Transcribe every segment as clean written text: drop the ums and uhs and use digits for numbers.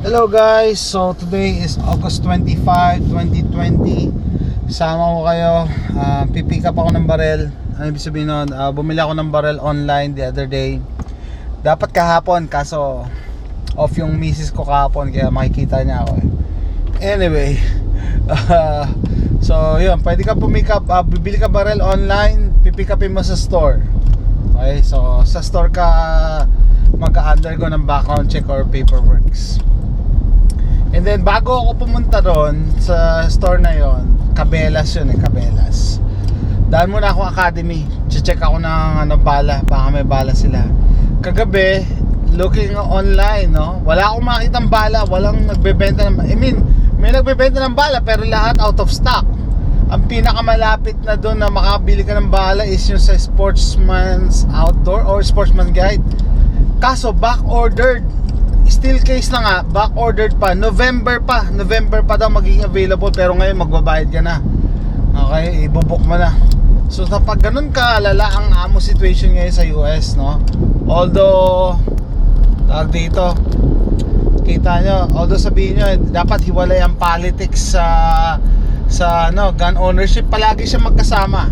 Hello guys, so today is August 25, 2020. Sama ko kayo, pipick up ako ng barel. Ano ibig sabihin nun? Bumili ako ng barel online the other day. Dapat kahapon, kaso off yung misis ko kahapon, kaya makikita niya ako Anyway, so yun, pwede ka pumick up, bibili ka barel online, pipick upin mo sa store. Okay, so sa store ka mag-undergo ng background check or paperworks. And then bago ako pumunta doon sa store na yon, Cabelas yun Cabelas. Dahil muna ako academy, check ako ng bala, baka may bala sila. Kagabi, looking online, no, wala akong makitang bala, walang nagbebenta ng, may nagbebenta ng bala pero lahat out of stock. Ang pinakamalapit na doon na makabili ka ng bala is yung sa Sportsman's Outdoor or Sportsman Guide. Kaso back ordered. Still case na nga, back ordered pa. November pa daw magiging available, pero ngayon magbabayad ka na. Okay, ibubuk mo na. So kapag ganun ka lala ang amo situation ngayon sa US, no? Although tawag dito, kita nyo, although sabihin nyo dapat hiwalay ang politics sa gun ownership, palagi siya magkasama.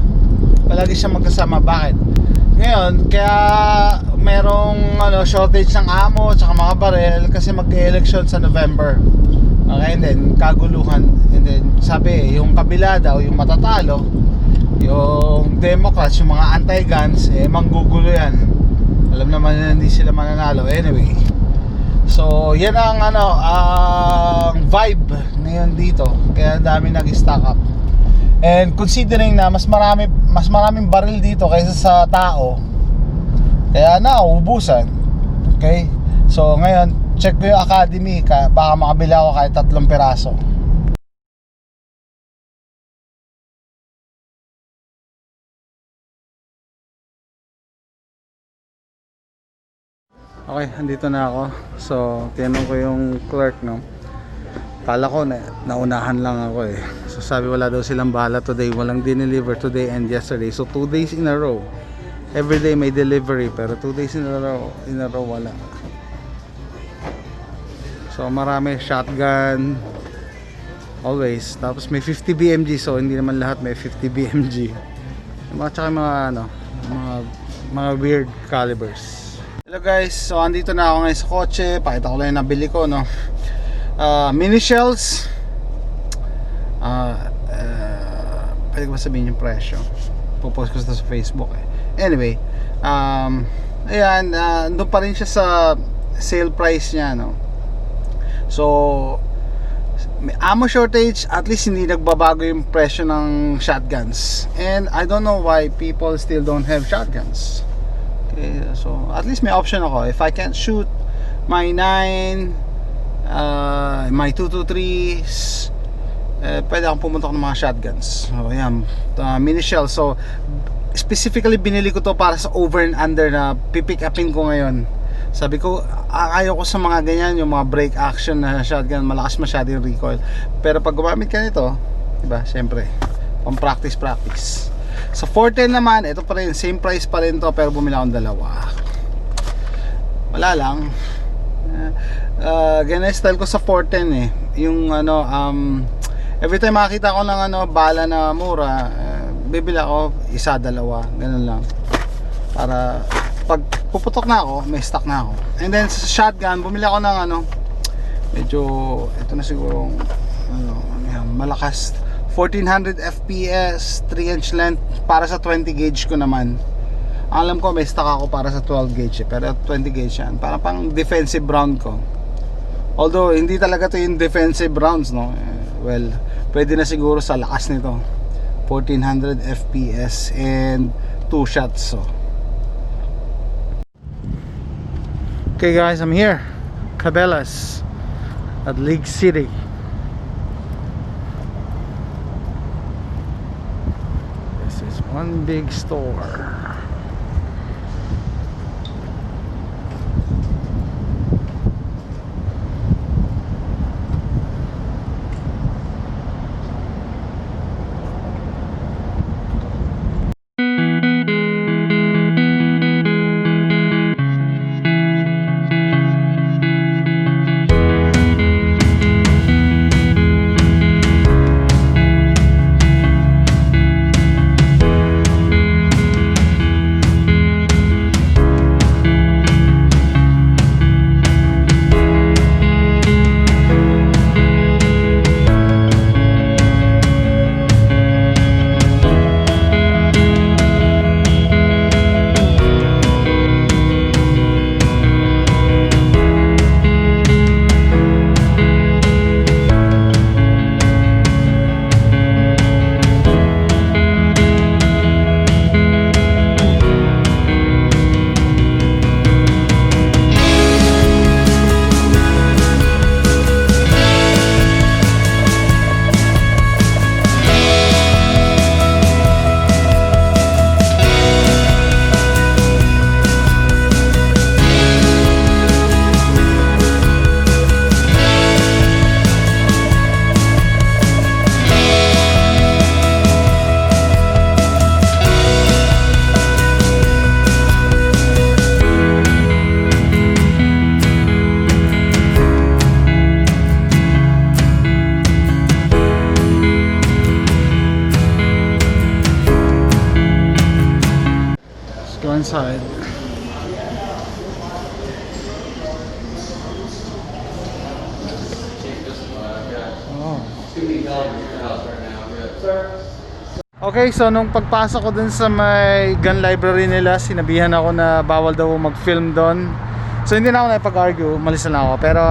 Bakit? Ngayon, kaya merong shortage ng ammo at mga barel kasi mag-election sa November. Okay, and then kaguluhan. And then sabi, yung kabila daw, yung matatalo, yung Democrats, yung mga anti-guns, manggugulo yan. Alam naman na hindi sila mananalo. Anyway, so yan ang ang vibe ngayon dito. Kaya dami nag-stock up. And considering na mas maraming baril dito kaysa sa tao, kaya nauubusan. Okay? So ngayon, check ko yung academy, baka makabili ako kahit 3 piraso. Okay, andito na ako. So, tinanong ko yung clerk, no. Kala ko naunahan lang ako So sabi wala daw silang bala today, walang dineliver today and yesterday. So 2 days in a row. Every day may delivery, pero 2 days in a row wala. So marami shotgun always. Tapos may 50 BMG, so hindi naman lahat may 50 BMG. Tsaka mga weird calibers. Hello guys, so andito na ako ngayon sa kotse. Pakita ko lang yung nabili ko, no. Mini shells. Pwede ko ba sabihin yung presyo? Pupost ko sa Facebook Anyway, ayan, doon pa rin siya sa sale price niya, no? So may ammo shortage, at least hindi nagbabago yung presyo ng shotguns. And I don't know why people still don't have shotguns. Okay, so at least may option ako. If I can't shoot my 9, my 223s, pwede akong pumunta ng mga shotguns. So ayan, mini shell. So specifically binili ko to para sa over and under na pipick upin ko ngayon. Sabi ko, ayaw ko sa mga ganyan, yung mga break action na shotgun, malakas masyado yung recoil. Pero pag gumamit ka nito, diba, syempre pang practice. Sa 410 naman, ito pa rin, same price pa rin to, pero bumili akong dalawa. Wala lang, ganyan style ko sa 410 yung every time makakita ko ng bala na mura, bibili ako isa, dalawa, ganun lang, para pag puputok na ako, may stock na ako. And then sa shotgun, bumili ako ng medyo, ito na siguro malakas, 1400 FPS, 3-inch length, para sa 20 gauge ko naman. Alam ko may stock ako para sa 12 gauge pero 20 gauge yan, para pang defensive round ko. Although hindi talaga to yung defensive rounds, no. Well, pwede na siguro sa lakas nito. 1400 FPS and 2 shots. So okay guys, I'm here, Cabelas at Lake City. This is one big store. inside. Oh. Okay, so nung pagpasok ko dun sa may gun library nila, sinabihan ako na bawal daw mag-film doon. So hindi na ako nakipag-argue, umalis na ako. Pero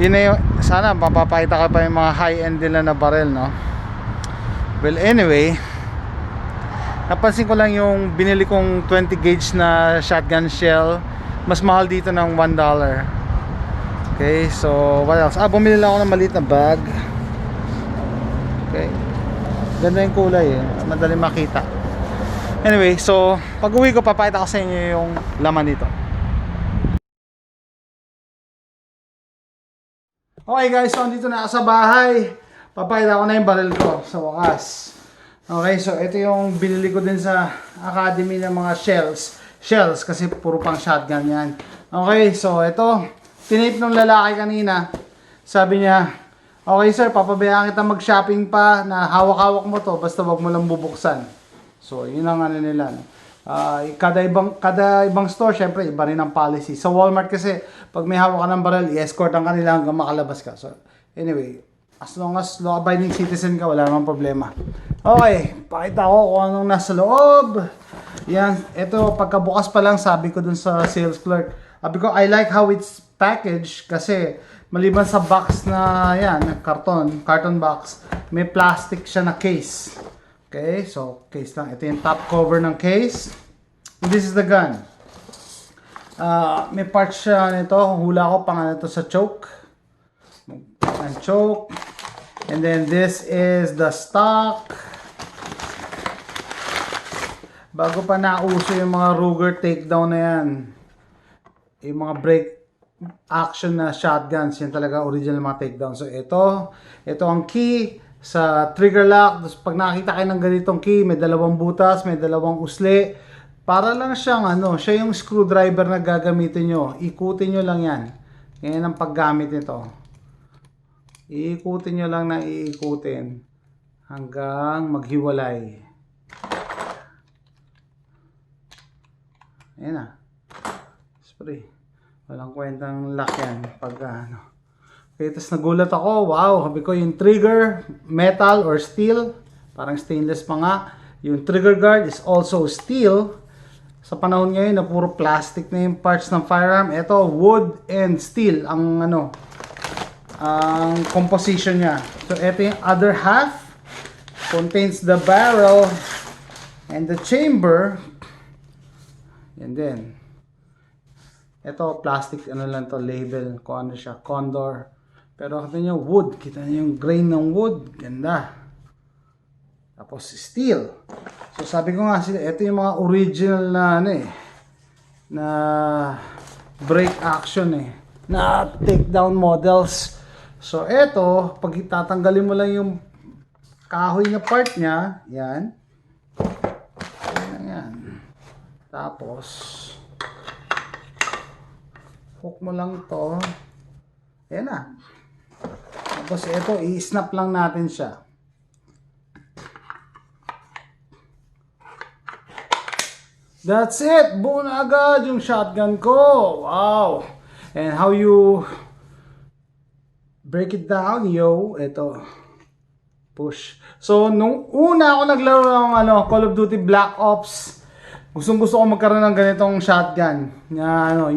yun na yung, sana mapapakita ka pa yung mga high-end nila na barrel, no? Well, anyway, napansin ko lang yung binili kong 20 gauge na shotgun shell, mas mahal dito ng $1. Okay, so what else? Bumili lang ako ng maliit na bag. Okay, ganda yung kulay eh, madali makita. Anyway, so pag uwi ko papakita ko sa inyo yung laman dito. Okay guys, so dito na ako sa bahay. Papakita ko na yung barrel ko sa wakas. Okay, so ito yung binili ko din sa Academy ng mga shells kasi puro pang shotgun yan. Okay, so ito tinape ng lalaki kanina. Sabi niya, okay sir, papabayaan kita mag-shopping pa na hawak-hawak mo to basta wag mo lang bubuksan. So yun ang ano nila, no? Kada ibang store syempre iba rin ang policy. Sa Walmart kasi pag may hawak ka ng barrel, i-escort ang kanila hanggang makalabas ka. So anyway, as long as law-abiding citizen ka, wala namang problema. Okay, pakita ko kung anong nasa loob. Yan, ito pagkabukas pa lang sabi ko dun sa sales clerk, sabi ko I like how it's packaged kasi maliban sa box na yan, carton box, may plastic siya na case. Okay, so case lang. Ito yung top cover ng case. This is the gun. May parts siya nito. Hula ko pang ito sa choke. And choke. And then this is the stock. Bago pa nauso yung mga Ruger takedown na yan. Yung mga break action na shotguns. Yan talaga original mga takedown. So ito ang key sa trigger lock. Pag nakita kayo ng ganitong key, may dalawang butas, may dalawang usli. Para lang siyang siya yung screwdriver na gagamitin nyo. Ikutin nyo lang yan. Yan ang paggamit nito. Iikutin nyo lang na iikutin hanggang maghiwalay. Ayan na. Spray. Walang kwentang lock yan. Pag Okay, tapos nagulat ako. Wow, sabi ko yung trigger, metal or steel. Parang stainless pa nga. Yung trigger guard is also steel. Sa panahon ngayon na puro plastic na yung parts ng firearm. Ito, wood and steel ang ang composition niya. So ito yung other half, contains the barrel and the chamber. And then ito plastic lang to, label kung ano siya, Condor. Pero kita niyo wood, kita niyo yung grain ng wood, ganda. Tapos steel. So sabi ko nga sila, ito yung mga original na na break action na takedown models. So ito, pag tatanggalin mo lang yung kahoy na part niya, yan. Yan. Tapos hook mo lang to. Ayan na. Tapos ito, i-snap lang natin siya. That's it! Buo na agad yung shotgun ko! Wow! And how you break it down, yo, ito. Push. So, nung una ako naglaro ng Call of Duty Black Ops, gustong-gusto ko magkaroon ng ganitong shotgun.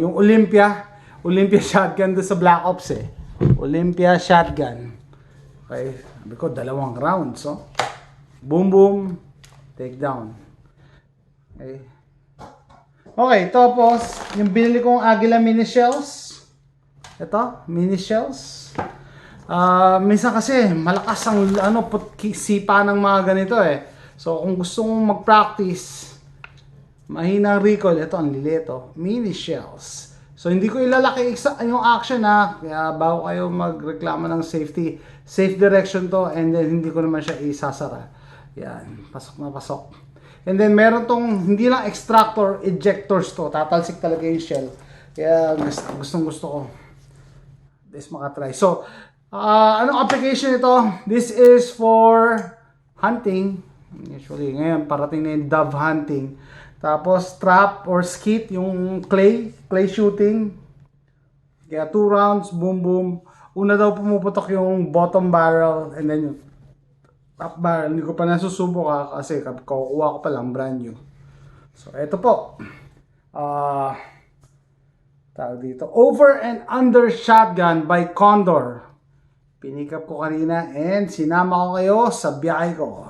Yung Olympia shotgun doon sa Black Ops Olympia shotgun. Okay, sabi ko 2 rounds, so boom boom, take down. Okay, tapos yung binili kong Agila mini shells. Ito, mini shells. Minsan kasi malakas ang sipa ng mga ganito So kung gusto mong mag-practice, mahina ang recoil, ito ang lilito, mini shells. So hindi ko ilalaki yung action kaya bago kayo magreklamo ng safe direction to, and then hindi ko naman siya isasara. Yan, pasok na pasok. And then meron tong hindi lang extractor, ejectors to. Tatalsik talaga yung shell. Kaya gustong-gusto ko. This makatry. So, anong application ito? This is for hunting. Usually, ngayon parating na yung dove hunting. Tapos trap or skit, yung clay shooting. Kaya 2 rounds, boom boom. Una daw pumuputok yung bottom barrel and then yung top barrel. Hindi ko pa nasusubok kasi kukuha ko pa lang brand new. So eto po. Tawag dito. Over and under shotgun by Condor. Pinikap ko kanina and sinama ko kayo sa biyahe ko.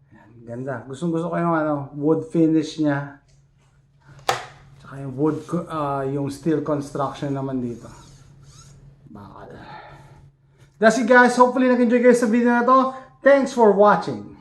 Ayan, ganda. Gustong gusto ko yung wood finish niya. Tsaka yung yung steel construction naman dito. Bakal. That's it guys. Hopefully nag-enjoy kayo sa video na to. Thanks for watching.